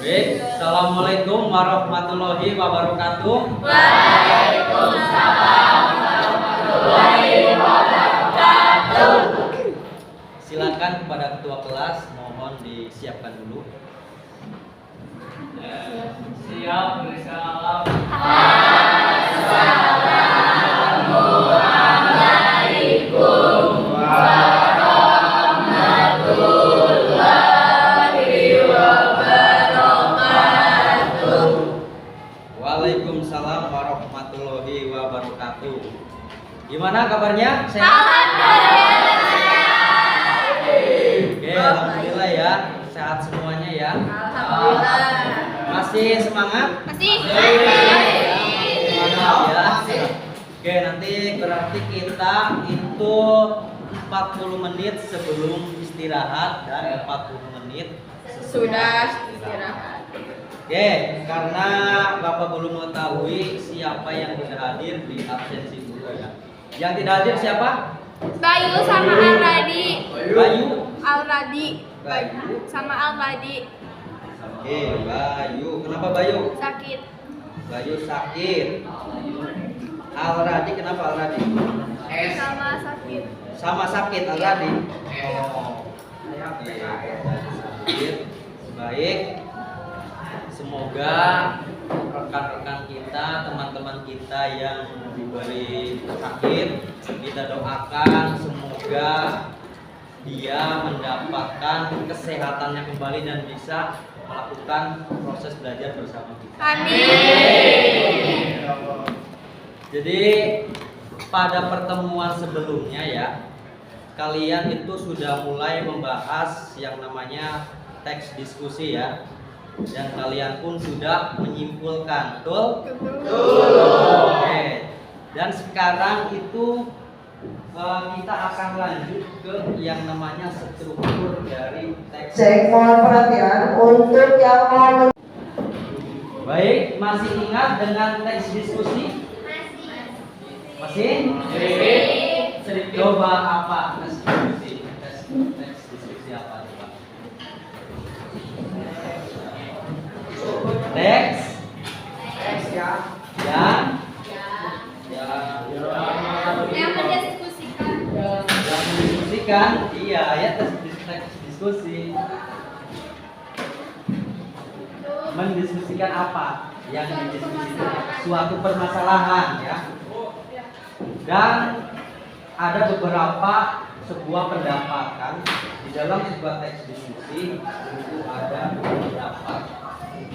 Baik, Assalamualaikum warahmatullahi wabarakatuh. Waalaikumsalam warahmatullahi wabarakatuh. Silakan kepada ketua kelas, mohon disiapkan dulu. Siap, bersalam. Assalamualaikum warahmatullahi wabarakatuh. Waalaikumsalam warahmatullahi wabarakatuh. Gimana kabarnya? Sehat? Oke, alhamdulillah ya, sehat semuanya ya. Alhamdulillah. Masih semangat? Masih. Semangat ya. Oke, nanti berarti kita itu 40 menit sebelum istirahat dan 40 menit Sudah istirahat. Oke, karena Bapak belum mengetahui siapa yang tidak hadir di absensi dulu ya. Yang tidak hadir siapa? Bayu sama Alradi. Bayu. Alradi. Bayu. Sama Alradi. Oke, Bayu. Kenapa Bayu? Sakit. Bayu sakit. Alradi kenapa Alradi? Sama sakit. Sama sakit Alradi. Oh. Oke, sakit. Baik. Semoga rekan-rekan kita, teman-teman kita yang diberi sakit, kita doakan semoga dia mendapatkan kesehatannya kembali dan bisa melakukan proses belajar bersama kita. Amin. Jadi pada pertemuan sebelumnya ya, kalian itu sudah mulai membahas yang namanya teks diskusi ya. Dan kalian pun sudah menyimpulkan, betul? Oke. Dan sekarang itu kita akan lanjut ke yang namanya struktur dari teks. Cek, mohon perhatian untuk yang mau Baik, masih ingat dengan teks diskusi? Masih? Sedikit. Coba apa teks diskusi? Teks diskusi apa coba? Teks Yang mendiskusikan. yang mendiskusikan, iya ya teks diskusi. Mendiskusikan apa? Yang didiskusikan suatu permasalahan ya. Dan ada beberapa sebuah pendapat kan di dalam sebuah teks diskusi itu ada pendapat.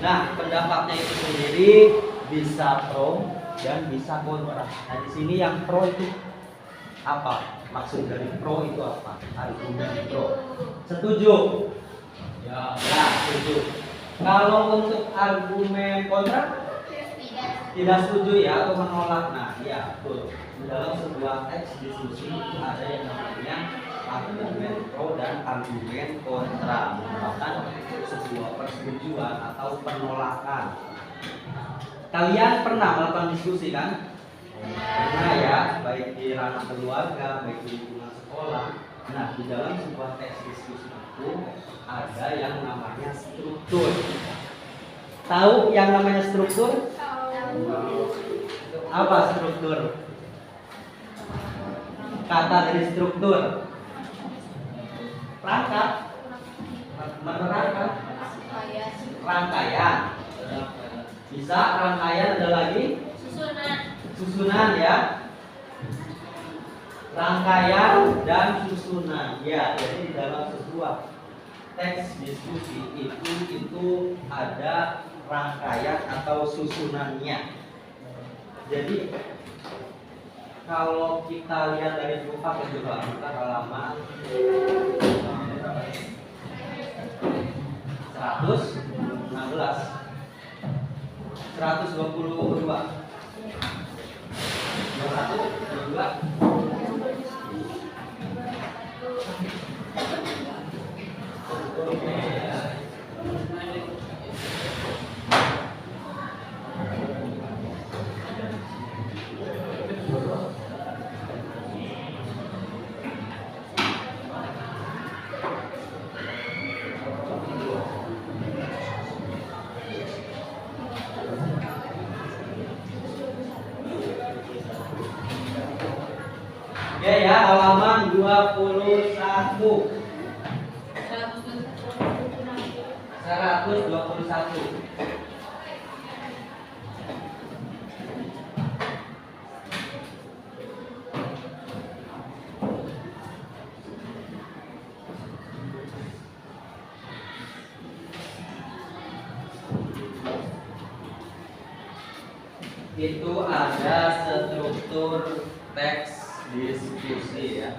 Nah, pendapatnya itu sendiri bisa pro dan bisa kontra. Nah, di sini yang pro itu apa? Maksud dari pro itu apa? Argumen pro. Setuju? Ya, setuju. Kalau untuk argumen kontra tidak setuju ya atau menolak. Nah, ya betul. Di dalam sebuah teks diskusi ada yang namanya argumen pro dan argumen kontra, merupakan sebuah persetujuan atau penolakan. Kalian pernah melakukan diskusi kan? Pernah ya, baik di ranah keluarga, baik di lingkungan sekolah. Nah, di dalam sebuah teks diskusi itu ada yang namanya struktur. Tahu yang namanya struktur? Apa struktur? Kata dari struktur. Perangkat. Menerangkan. Rangkaian. Bisa rangkaian ada lagi? Susunan ya. Rangkaian dan susunan. Ya, jadi di dalam sebuah teks diskusi itu ada rangkaian atau susunannya. Jadi kalau kita lihat dari buku coba buka halaman 116 122 Oke ya, halaman 21. 121. Itu ada struktur teks diskusi ya.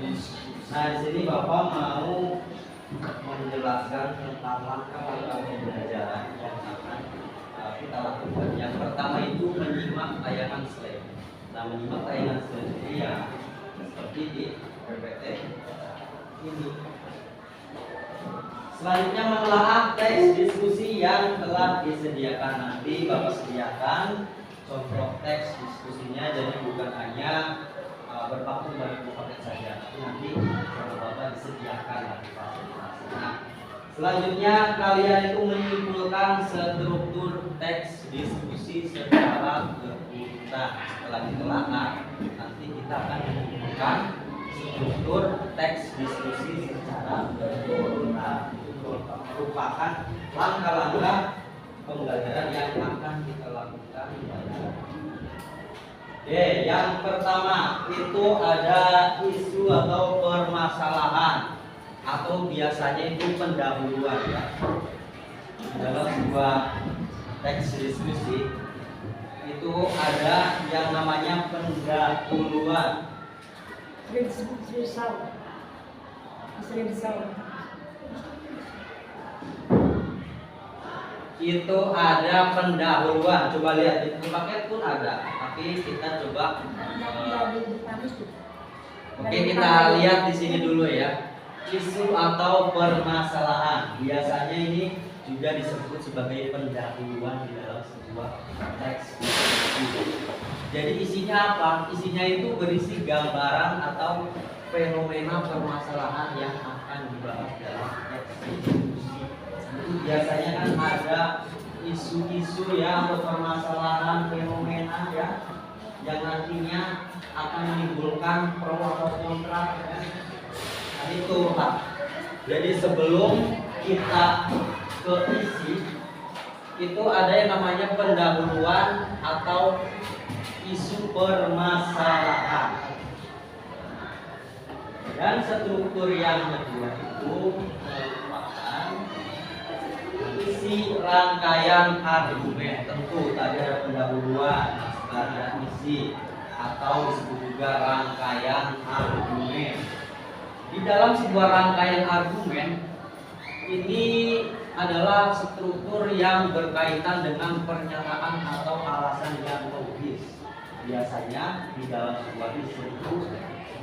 Nah, di sini Bapak mau menjelaskan tentang langkah-langkah pembelajaran yang akan kita lakukan. Yang pertama itu menyimak tayangan slide. Nah, menyimak tayangan slide ini ya seperti di PPT ini. Selanjutnya menelaah teks diskusi yang telah disediakan. Nanti Bapak sediakan contoh teks diskusinya, jadi bukan hanya berpaku dari paket saja, tapi nanti kalau Bapak disediakan lagi fasilitasi. Nah, selanjutnya kalian itu menyimpulkan struktur teks diskusi secara berurutan. Setelah ditelaah, nanti kita akan menyimpulkan struktur teks diskusi secara berurutan. Itu merupakan langkah-langkah pembelajaran yang akan kita lakukan. Oke, yang pertama itu ada isu atau permasalahan, atau biasanya itu pendahuluan ya. Dalam sebuah teks diskusi itu ada yang namanya pendahuluan. Itu ada pendahuluan. Coba lihat di paket pun ada, tapi kita coba oke, kita lihat di sini dulu ya. Isu atau permasalahan biasanya ini juga disebut sebagai pendahuluan di dalam sebuah teks. Jadi isinya apa? Isinya itu berisi gambaran atau fenomena permasalahan yang akan dibahas dalam teks diskusi. Itu biasanya kan ada isu-isu ya, atau permasalahan fenomena ya, yang nantinya akan menimbulkan pro atau kontra ya. Nah, itu Pak. Jadi sebelum kita ke isi, itu ada yang namanya pendahuluan atau isu permasalahan. Dan struktur yang kedua itu merupakan isi rangkaian argumen. Tentu tadi ada pendahuluan, ada isi atau disebut juga rangkaian argumen. Di dalam sebuah rangkaian argumen ini adalah struktur yang berkaitan dengan pernyataan atau alasan yang logis. Biasanya di dalam sebuah isu itu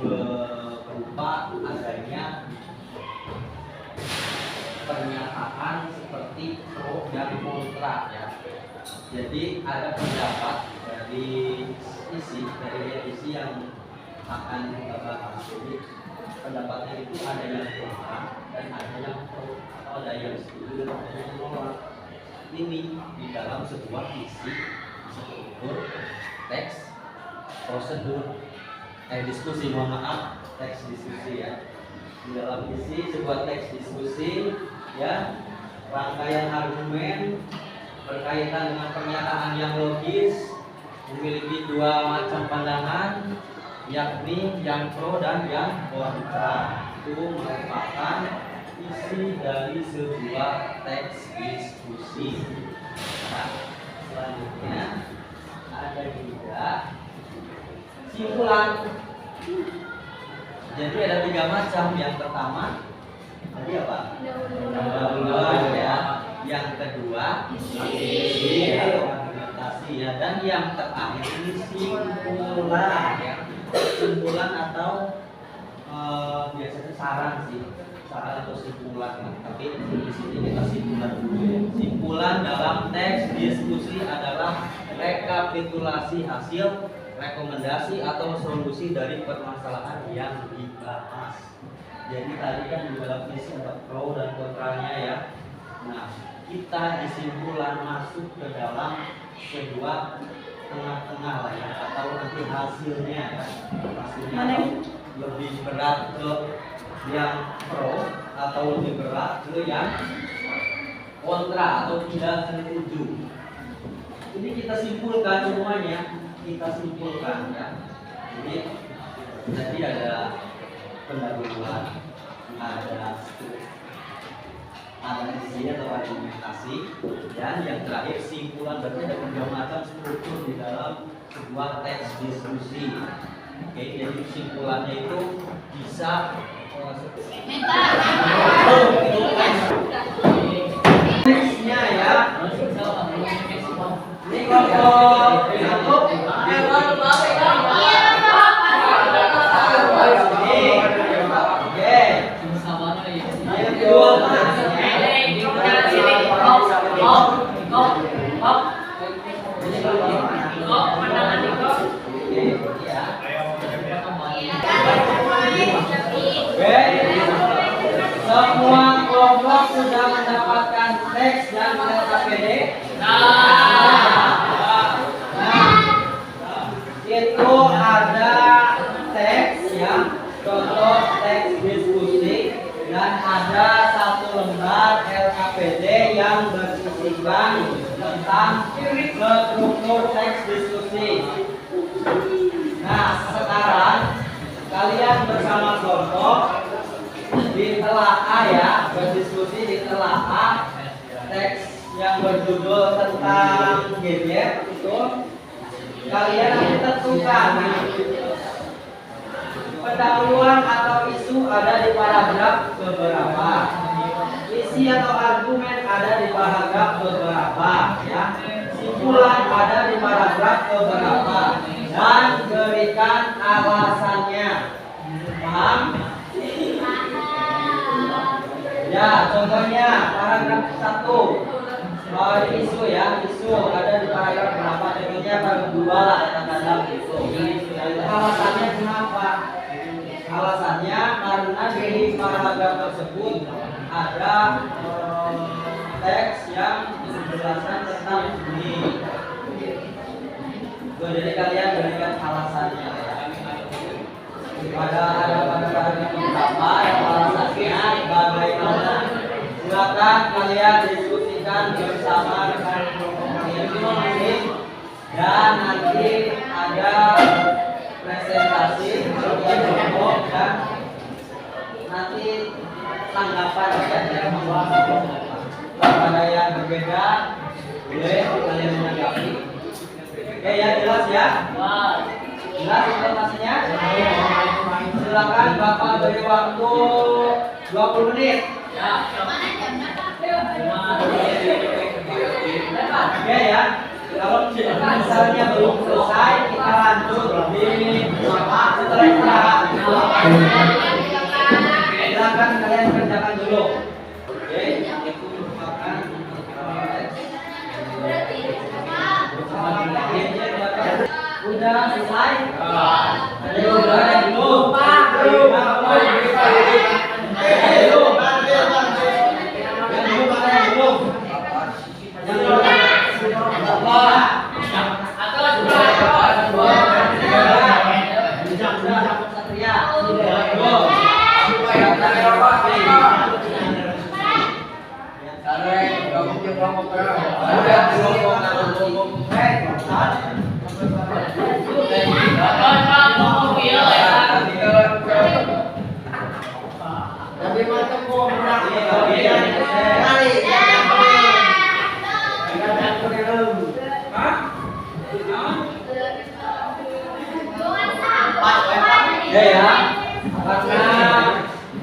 berupa adanya pernyataan seperti pro dan kontra ya. Jadi ada pendapat dari isi yang akan kita bahas. Jadi pendapatnya itu ada yang kontra dan ada yang pro, atau ada yang setuju dan ada yang menolak. Ini di dalam sebuah isi struktur teks prosedur diskusi, mohon maaf, teks diskusi ya. Di dalam isi sebuah teks diskusi ya, rangkaian argumen berkaitan dengan pernyataan yang logis, memiliki dua macam pandangan, yakni yang pro dan yang kontra. Itu merupakan isi dari sebuah teks diskusi. Nah, selanjutnya ada juga simpulan. Jadi ada tiga macam. Yang pertama tadi apa? Pendahuluan ya. Yang kedua isi atau argumentasi ya. Dan yang terakhir ini simpulan ya. Simpulan atau biasanya saran sih, saran atau simpulan. Tapi di sini kita simpulan dulu ya. Simpulan dalam teks diskusi adalah rekapitulasi hasil, rekomendasi atau solusi dari permasalahan yang dibahas. Jadi tadi kan di dalam isi ada pro dan kontranya ya. Nah, kita disimpulan masuk ke dalam sebuah tengah-tengah lah ya, atau nanti hasilnya ya. Hasilnya lebih berat ke yang pro atau lebih berat ke yang kontra atau tidak setuju. Ini kita simpulkan semuanya, kita simpulkan ya. Jadi ada pendahuluan, ada analisis atau argumentasi, dan yang terakhir simpulan. Berarti ada tiga macam struktur di dalam sebuah teks diskusi. Oke, jadi simpulannya itu bisa teksnya ya. Ini kelompok satu. Semua kelompok sudah mendapatkan teks dan LKPD. Itu ada teks ya, contoh teks diskusi, dan ada satu lembar LKPD yang berisikan tentang struktur teks diskusi. Nah, sekarang kalian bersama kelompok ditelaah ya, berdiskusi ditelaah teks yang berjudul tentang gadget itu. Kalian harus tentukan pendahuluan atau isu ada di paragraf beberapa, isi atau argumen ada di paragraf beberapa ya, simpulan ada di paragraf beberapa, dan berikan alasannya. Paham? Ya, contohnya paragraf 1 isu ya, isu ada di paragraf berapa? Contohnya paragraf 2 lah, katakanlah gitu. Alasannya kenapa? Alasannya karena di paragraf tersebut ada teks yang menjelaskan tentang ini. Jadi kalian berikan alasannya. Pada paragraf pertama yang alasannya bagaimana? Silakan kalian diskusikan bersama dengan kelompok kalian masing-masing, dan nanti ada presentasi sebuah kelompok dan nanti tanggapan ya, pada yang berbeda boleh kalian menanggapi. Oke ya, jelas ya? Jelas informasinya? Silakan Bapak beri waktu 20 menit. Oke ya. Kalau misalnya belum selesai, kita lanjut di setelah istirahat. Silakan kalian kerjakan dulu. Oke, itu merupakan udah selesai? Ada yang udah belum? Ya, karena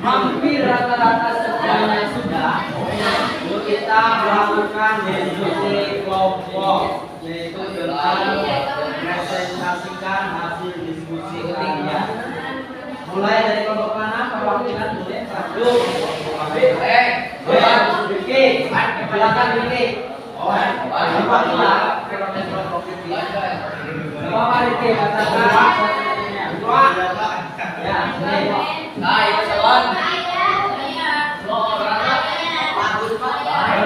hampir rata-rata semuanya sudah, kita melakukan diskusi kelompok, yaitu dengan presentasikan hasil diskusi kalian. Mulai dari kelompok mana? Perwakilan boleh satu. Vicky, silakan Vicky. Perwakilan. Bapak Vicky katakan. Ya, ini.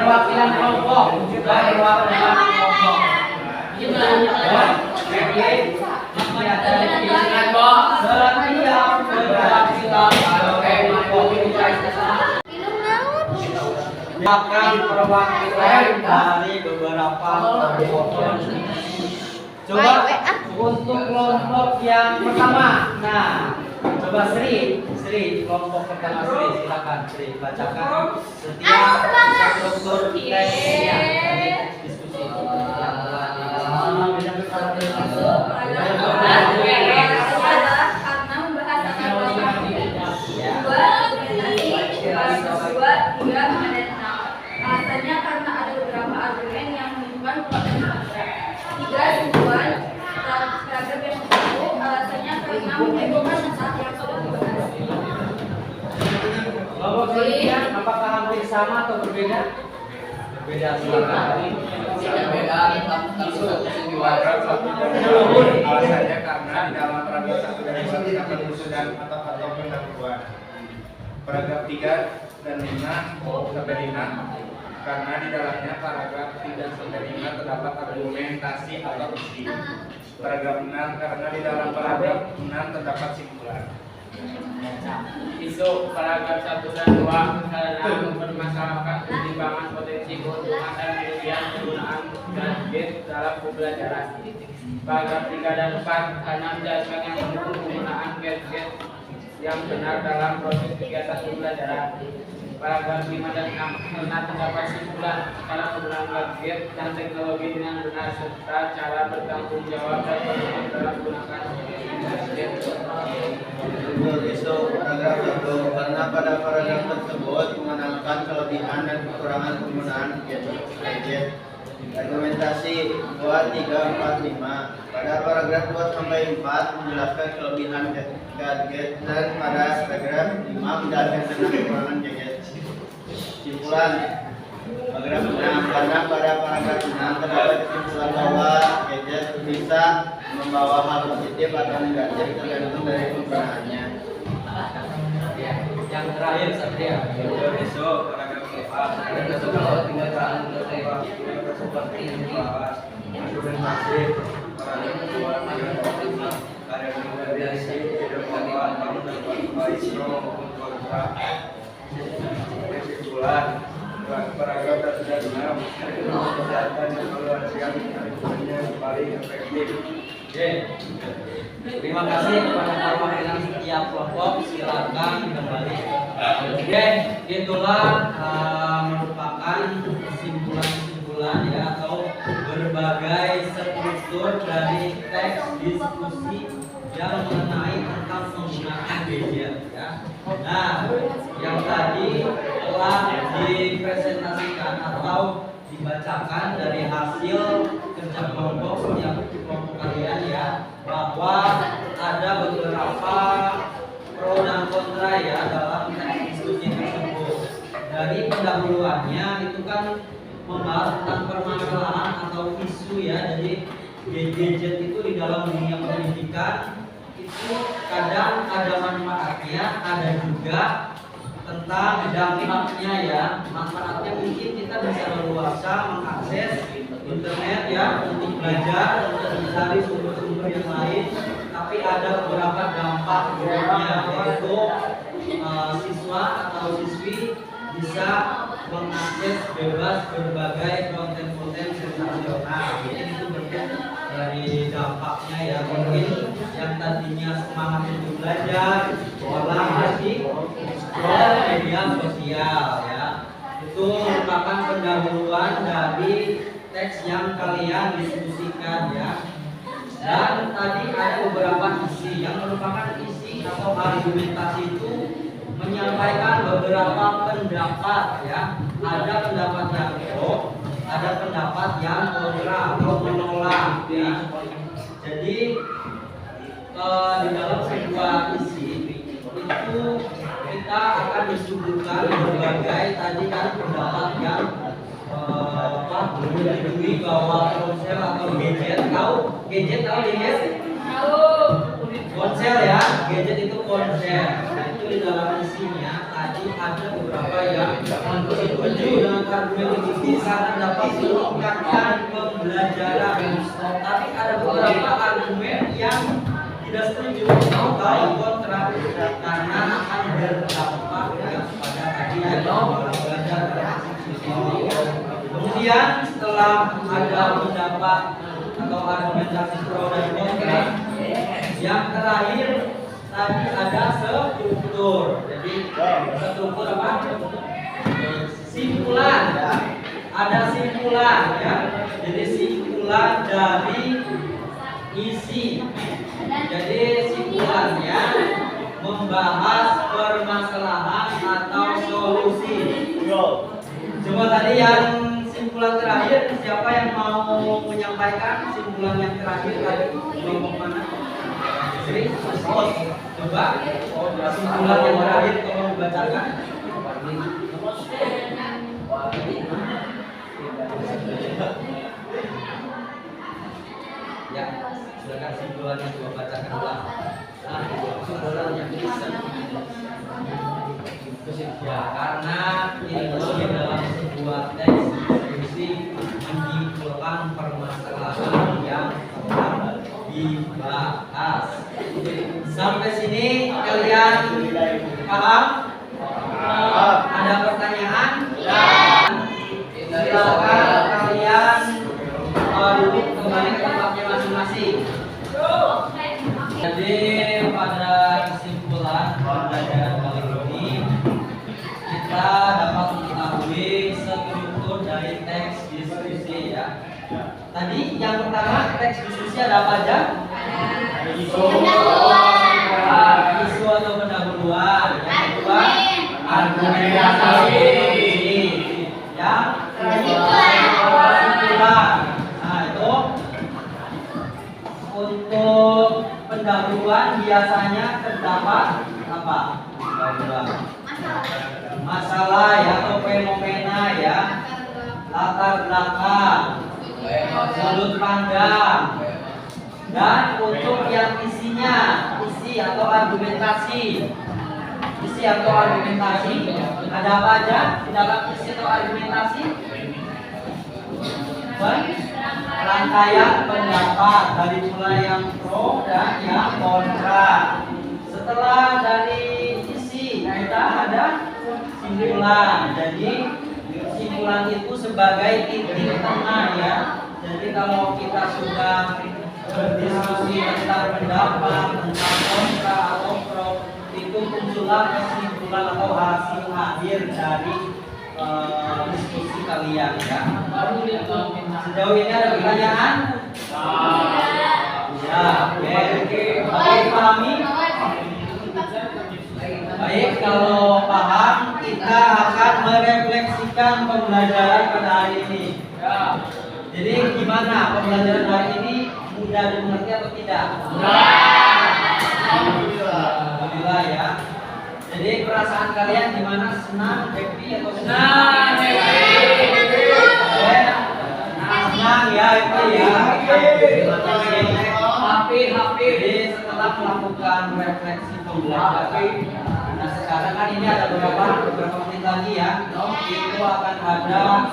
Perwakilan kelompok juga perwakilan kelompok. Setiap berada Silakan perwakilan dari beberapa kelompok. Coba untuk kelompok yang pertama. Nah, coba Sri kelompok pertama Sri, silakan Sri bacakan setiap struktur teksnya dari diskusi yang telah Karena membahasakan dua, tiga, dan enam. Alasannya karena ada beberapa argumen yang menunjukkan konten tiga simpulan paragraf yang satu. Alasannya karena menyebutkan saat yang sudah dibahas. kelompok kalian apakah hampir sama atau berbeda? Berbeda, silakan. Alasannya karena di dalam paragraf 1 dan 2 terdapat usulan atau pendahuluan. Paragraf 3 dan 5 sampai 5 karena di dalamnya paragraf 3 sampai 5 terdapat argumentasi atau isi. Paragraf 6 karena di dalam paragraf 6 terdapat simpulan. Isu paragraf 1 dan 2 karena mempermasalahkan ketimbangan potensi keuntungan dan kerugian penggunaan gadget dalam pembelajaran. Paragraf 3 dan 4 karena menjelaskan yang mendukung penggunaan gadget yang benar dalam proses kegiatan pembelajaran. Paragraf 5 dan 6 karena terdapat simpulan cara penggunaan gadget dan teknologi dengan benar serta cara bertanggung jawab dan berhukum dalam menggunakan gadget. Isu paragraf 1 karena pada paragraf tersebut mengenalkan kelebihan dan kekurangan penggunaan gadget. Argumentasi 2, 3, 4, 5 pada paragraf 2 sampai 4 menjelaskan kelebihan gadget dan pada paragraf 5 menjelaskan tentang kekurangan gadget. Simpulan paragraf 6 karena pada paragraf 6 terdapat kesimpulan bahwa gadget bisa membawa hal positif atau negatif tergantung dari penggunaannya. Yang terakhir Satria. Besok paragraf 4 seperti yang dibahas argumentasi paragraf 2 ada rekomendasi bahwa kamu dapat pro maupun kontra. Kesimpulan paragraf 1 dan 6 kesehatan dan evaluasi yang paling efektif. Oke. Terima kasih kepada perwakilan setiap kelompok. Silakan kembali. Oke, itulah merupakan kesimpulan-kesimpulan ya atau berbagai struktur dari teks diskusi yang mengenai tentang penggunaan gadget ya. Nah, yang tadi telah dipresentasikan atau dibacakan dari hasil kerja kelompok setiap kelompok kalian ya, bahwa ada beberapa pro dan kontra ya dalam teks diskusi tersebut. Dari pendahuluannya itu kan membahas tentang permasalahan atau isu ya. Jadi gadget itu di dalam dunia pendidikan itu kadang ada manfaatnya, ada juga tentang dampaknya ya. Manfaatnya mungkin kita bisa leluasa mengakses internet ya untuk belajar, untuk mencari sumber-sumber yang lain. Tapi ada beberapa dampak buruknya, yaitu siswa atau siswi bisa mengakses bebas berbagai konten-konten sensasional. Jadi itu bentuk dari dampaknya ya. Mungkin yang tadinya semangat untuk belajar malah masih scroll media sosial ya. Itu merupakan pendahuluan dari teks yang kalian diskusikan ya. Dan tadi ada beberapa isi yang merupakan isi atau argumentasi itu menyampaikan beberapa pendapat ya. Ada pendapat yang pro, ada pendapat yang kontra atau menolak ya. Jadi di dalam sebuah isi itu kita akan disuguhkan berbagai tadi kan pendapat yang menyetujui bahwa ponsel atau gadget tahu gadget ponsel ya, gadget itu ponsel. Nah, itu di dalam isinya tadi ada beberapa yang setuju dengan argumen itu karena dapat meningkatkan pembelajaran. Tapi ada beberapa argumen yang tidak setuju atau kontra karena akan berdampak ya pada tadi ya belajar. Kemudian setelah ada pendapat atau argumentasi pro dan kontra, yang terakhir tadi ada struktur. Jadi struktur apa? Simpulan. Ada simpulan ya. Jadi simpulan dari isi. Jadi simpulannya membahas permasalahan atau solusi. Coba tadi yang simpulan terakhir, siapa yang mau menyampaikan simpulan yang terakhir tadi? Kelompok mana? Coba simpulan yang terakhir tolong dibacakan. Ya, silakan simpulannya coba bacakan ulang. Simpulannya bisa. Ya, karena itu dalam sebuah teks diskusi menyimpulkan permasalahan yang telah dibahas. Sampai sini kalian paham? Ada pertanyaan? Silakan kalian duduk kembali ke tempatnya masing-masing. Jadi pada kesimpulan pembelajaran kali ini kita dapat mengetahui struktur dari teks diskusi ya. Tadi yang pertama teks diskusi ada apa aja? Isu atau pendahuluan. Yang kedua argumentasi. Yang kesimpulan. Nah itu untuk pendahuluan biasanya terdapat apa? Pendahuluan. Masalah ya atau fenomena ya, latar belakang, sudut pandang, dan untuk yang isinya, isi atau argumentasi, ada apa aja di dalam isi atau argumentasi? Rangkaian pendapat dari mulai yang pro dan yang kontra. Setelah dari isi kita ada simpulan. Jadi simpulan itu sebagai titik tengah ya. Jadi kalau kita sudah berdiskusi tentang pendapat, tentang kontra atau pro, itu muncullah kesimpulan atau hasil akhir dari diskusi kalian ya. Sejauh ini ada pertanyaan? Ya, oke. Baik, pahami? Baik, kalau paham kita akan merefleksikan pembelajaran pada hari ini. Jadi gimana pembelajaran hari ini, mudah dimengerti atau tidak? Alhamdulillah ya. Jadi perasaan kalian gimana? Senang, happy atau senang? Senang ya, itu ya. Jadi setelah melakukan refleksi pembelajaran, nah sekarang kan ini ada beberapa menit lagi ya. Itu akan ada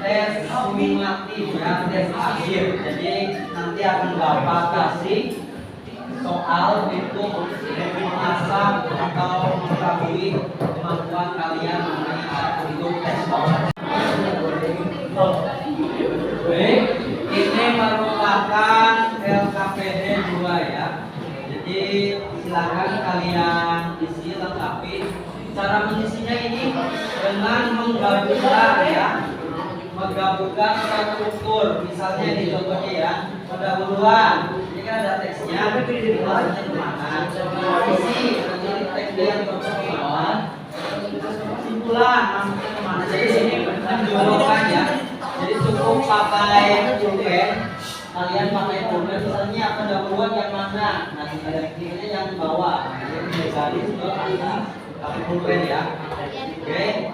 tes sumatif ya, tes akhir. Jadi nanti akan Bapak kasih soal itu mengasah atau mengetahui kemampuan kalian mengenai itu tes soal. Baik, ini merupakan LKPD 2 ya. Jadi silakan kalian isi lengkapi. Cara mengisinya ini dengan menggabungkan ya, menggabungkan struktur. Misalnya di contohnya ya, pendahuluan. Ini kan ada teksnya, maksudnya kemana? Isi, jadi teksnya yang berkembang. Kesimpulan, maksudnya kemana? Jadi sini menggabungkan ya. Jadi cukup pakai pulpen, kalian pakai pulpen misalnya pendahuluan yang mana? Nah, kira-kira yang di bawah. Jadi garis ke atas, pakai pulpen ya. Oke,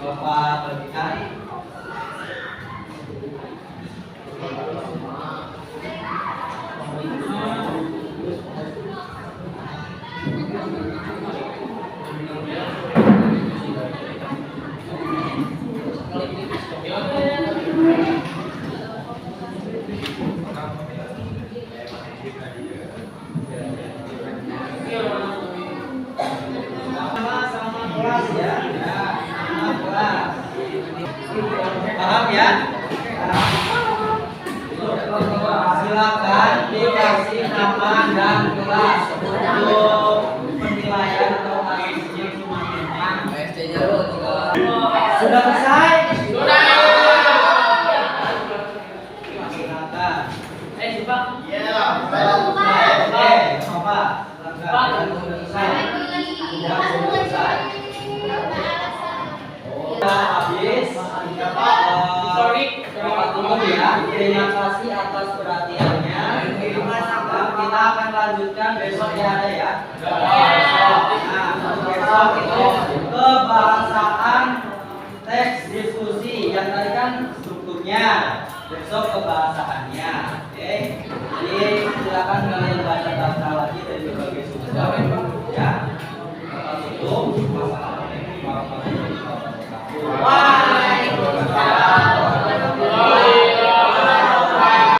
Bapak bagikan. Sama kelas ya, sama kelas. Silakan dikasih nama dan kelas untuk penilaian atau ASC semuanya. Sudah selesai? Sudah. Silakan. Ya. Oke, coba. Silakan. Sudah selesai. Sudah selesai. Sudah habis. Sorry. Bapak Tunggu ya. Terima kasih atas perhatiannya. Dan kita akan lanjutkan besok ya ada ya. Nah, besok itu kebahasaan teks diskusi yang tadi kan strukturnya. Besok kebahasaannya. Oke. Jadi silakan kalian baca daftar lagi dari berbagai sumber.